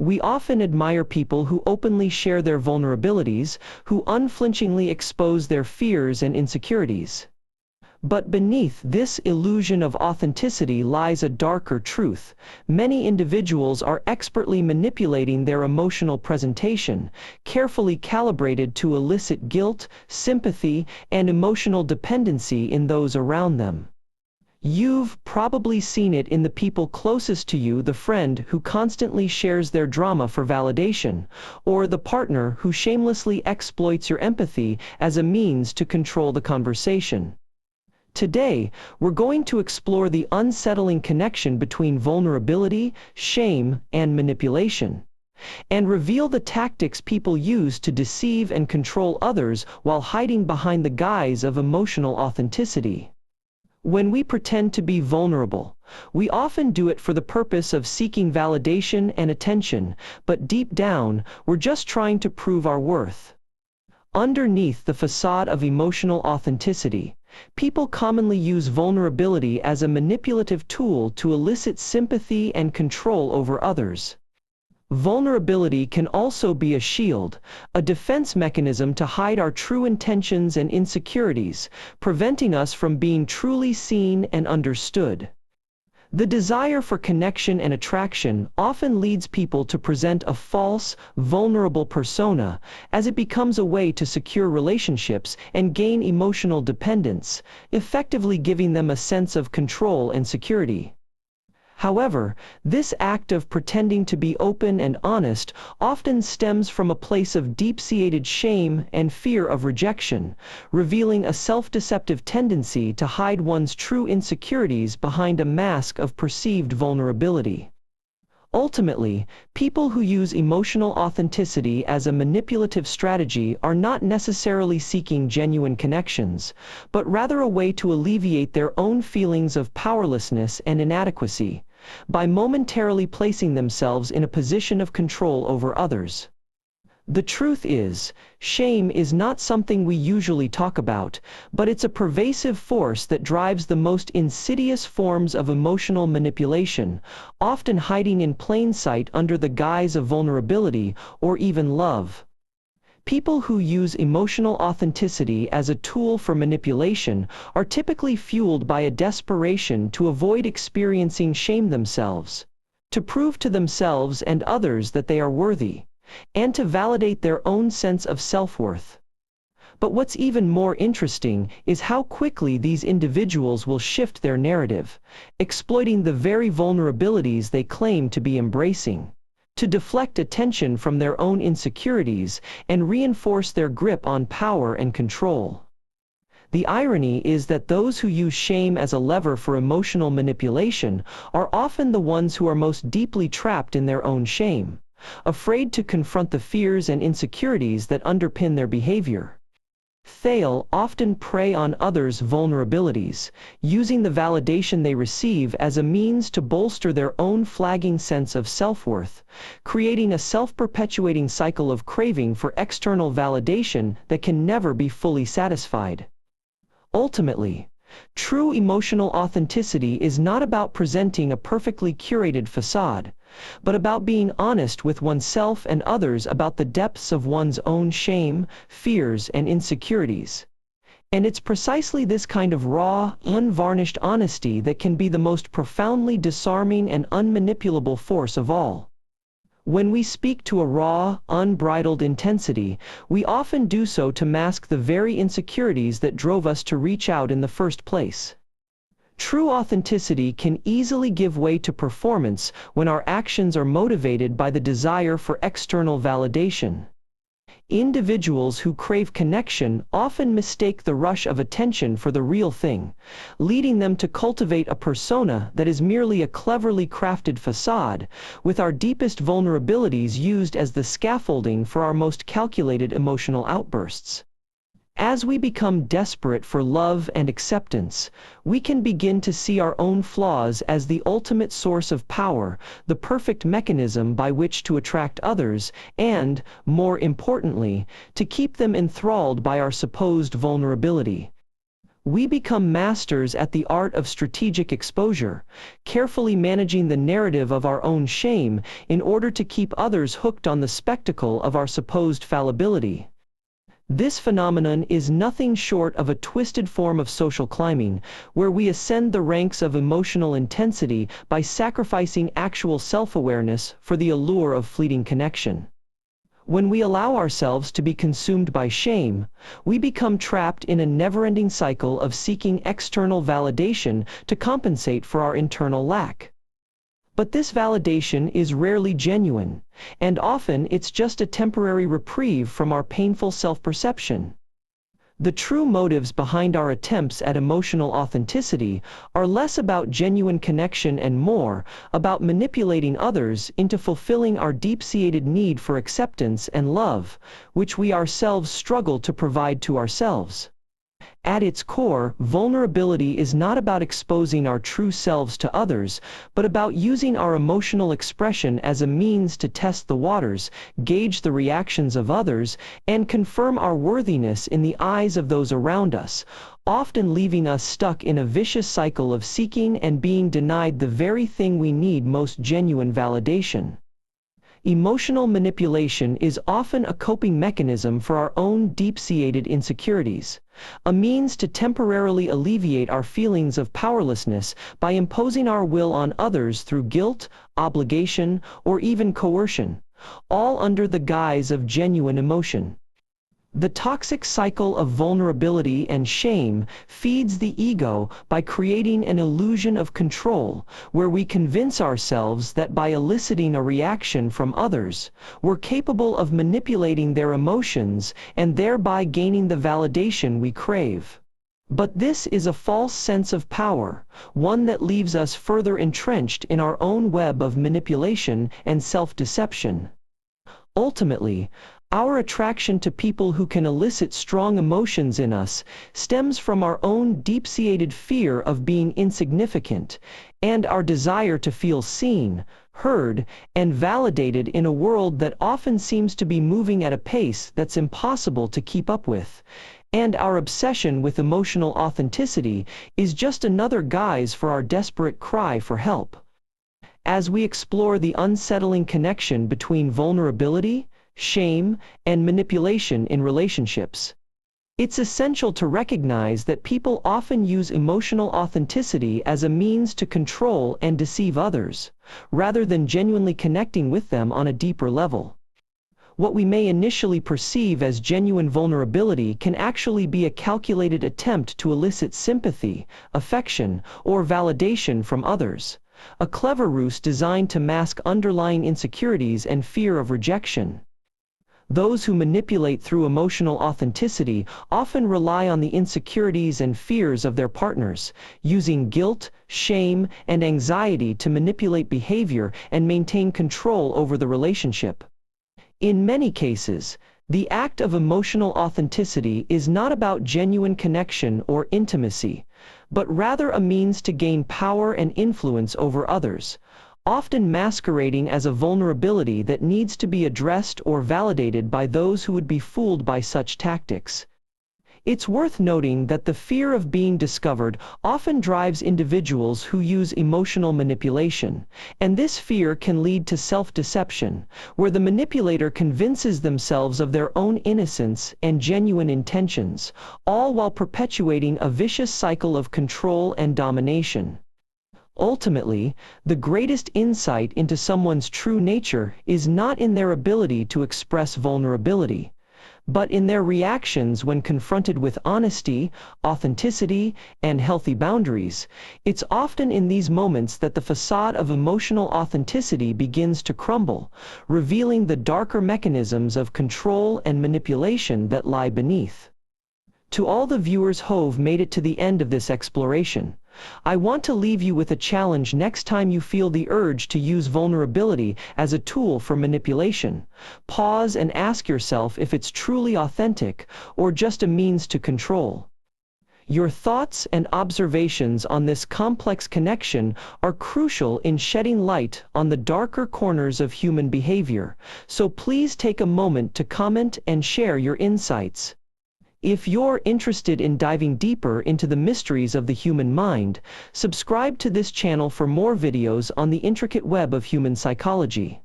We often admire people who openly share their vulnerabilities, who unflinchingly expose their fears and insecurities. But beneath this illusion of authenticity lies a darker truth. Many individuals are expertly manipulating their emotional presentation, carefully calibrated to elicit guilt, sympathy, and emotional dependency in those around them. You've probably seen it in the people closest to you, the friend who constantly shares their drama for validation, or the partner who shamelessly exploits your empathy as a means to control the conversation. Today, we're going to explore the unsettling connection between vulnerability, shame, and manipulation, and reveal the tactics people use to deceive and control others while hiding behind the guise of emotional authenticity. When we pretend to be vulnerable, we often do it for the purpose of seeking validation and attention, but deep down, we're just trying to prove our worth. Underneath the facade of emotional authenticity, people commonly use vulnerability as a manipulative tool to elicit sympathy and control over others. Vulnerability can also be a shield, a defense mechanism to hide our true intentions and insecurities, preventing us from being truly seen and understood. The desire for connection and attraction often leads people to present a false, vulnerable persona, as it becomes a way to secure relationships and gain emotional dependence, effectively giving them a sense of control and security. However, this act of pretending to be open and honest often stems from a place of deep-seated shame and fear of rejection, revealing a self-deceptive tendency to hide one's true insecurities behind a mask of perceived vulnerability. Ultimately, people who use emotional authenticity as a manipulative strategy are not necessarily seeking genuine connections, but rather a way to alleviate their own feelings of powerlessness and inadequacy, by momentarily placing themselves in a position of control over others. The truth is, shame is not something we usually talk about, but it's a pervasive force that drives the most insidious forms of emotional manipulation, often hiding in plain sight under the guise of vulnerability or even love. People who use emotional authenticity as a tool for manipulation are typically fueled by a desperation to avoid experiencing shame themselves, to prove to themselves and others that they are worthy, and to validate their own sense of self-worth. But what's even more interesting is how quickly these individuals will shift their narrative, exploiting the very vulnerabilities they claim to be embracing, to deflect attention from their own insecurities and reinforce their grip on power and control. The irony is that those who use shame as a lever for emotional manipulation are often the ones who are most deeply trapped in their own shame, afraid to confront the fears and insecurities that underpin their behavior. They often prey on others' vulnerabilities, using the validation they receive as a means to bolster their own flagging sense of self-worth, creating a self-perpetuating cycle of craving for external validation that can never be fully satisfied. Ultimately, true emotional authenticity is not about presenting a perfectly curated facade, but about being honest with oneself and others about the depths of one's own shame, fears, and insecurities. And it's precisely this kind of raw, unvarnished honesty that can be the most profoundly disarming and unmanipulable force of all. When we speak to a raw, unbridled intensity, we often do so to mask the very insecurities that drove us to reach out in the first place. True authenticity can easily give way to performance when our actions are motivated by the desire for external validation. Individuals who crave connection often mistake the rush of attention for the real thing, leading them to cultivate a persona that is merely a cleverly crafted facade, with our deepest vulnerabilities used as the scaffolding for our most calculated emotional outbursts. As we become desperate for love and acceptance, we can begin to see our own flaws as the ultimate source of power, the perfect mechanism by which to attract others, and, more importantly, to keep them enthralled by our supposed vulnerability. We become masters at the art of strategic exposure, carefully managing the narrative of our own shame in order to keep others hooked on the spectacle of our supposed fallibility. This phenomenon is nothing short of a twisted form of social climbing, where we ascend the ranks of emotional intensity by sacrificing actual self-awareness for the allure of fleeting connection. When we allow ourselves to be consumed by shame, we become trapped in a never-ending cycle of seeking external validation to compensate for our internal lack. But this validation is rarely genuine, and often it's just a temporary reprieve from our painful self-perception. The true motives behind our attempts at emotional authenticity are less about genuine connection and more about manipulating others into fulfilling our deep-seated need for acceptance and love, which we ourselves struggle to provide to ourselves. At its core, vulnerability is not about exposing our true selves to others, but about using our emotional expression as a means to test the waters, gauge the reactions of others, and confirm our worthiness in the eyes of those around us, often leaving us stuck in a vicious cycle of seeking and being denied the very thing we need most: genuine validation. Emotional manipulation is often a coping mechanism for our own deep-seated insecurities, a means to temporarily alleviate our feelings of powerlessness by imposing our will on others through guilt, obligation, or even coercion, all under the guise of genuine emotion. The toxic cycle of vulnerability and shame feeds the ego by creating an illusion of control, where we convince ourselves that by eliciting a reaction from others, we're capable of manipulating their emotions and thereby gaining the validation we crave. But this is a false sense of power, one that leaves us further entrenched in our own web of manipulation and self-deception. Ultimately, our attraction to people who can elicit strong emotions in us stems from our own deep-seated fear of being insignificant, and our desire to feel seen, heard, and validated in a world that often seems to be moving at a pace that's impossible to keep up with. And our obsession with emotional authenticity is just another guise for our desperate cry for help. As we explore the unsettling connection between vulnerability, shame, and manipulation in relationships, it's essential to recognize that people often use emotional authenticity as a means to control and deceive others, rather than genuinely connecting with them on a deeper level. What we may initially perceive as genuine vulnerability can actually be a calculated attempt to elicit sympathy, affection, or validation from others, a clever ruse designed to mask underlying insecurities and fear of rejection. Those who manipulate through emotional authenticity often rely on the insecurities and fears of their partners, using guilt, shame, and anxiety to manipulate behavior and maintain control over the relationship. In many cases, the act of emotional authenticity is not about genuine connection or intimacy, but rather a means to gain power and influence over others, often masquerading as a vulnerability that needs to be addressed or validated by those who would be fooled by such tactics. It's worth noting that the fear of being discovered often drives individuals who use emotional manipulation, and this fear can lead to self-deception, where the manipulator convinces themselves of their own innocence and genuine intentions, all while perpetuating a vicious cycle of control and domination. Ultimately, the greatest insight into someone's true nature is not in their ability to express vulnerability, but in their reactions when confronted with honesty, authenticity, and healthy boundaries. It's often in these moments that the facade of emotional authenticity begins to crumble, revealing the darker mechanisms of control and manipulation that lie beneath. To all the viewers who've made it to the end of this exploration, I want to leave you with a challenge. Next time you feel the urge to use vulnerability as a tool for manipulation, pause and ask yourself if it's truly authentic or just a means to control. Your thoughts and observations on this complex connection are crucial in shedding light on the darker corners of human behavior, so please take a moment to comment and share your insights. If you're interested in diving deeper into the mysteries of the human mind, subscribe to this channel for more videos on the intricate web of human psychology.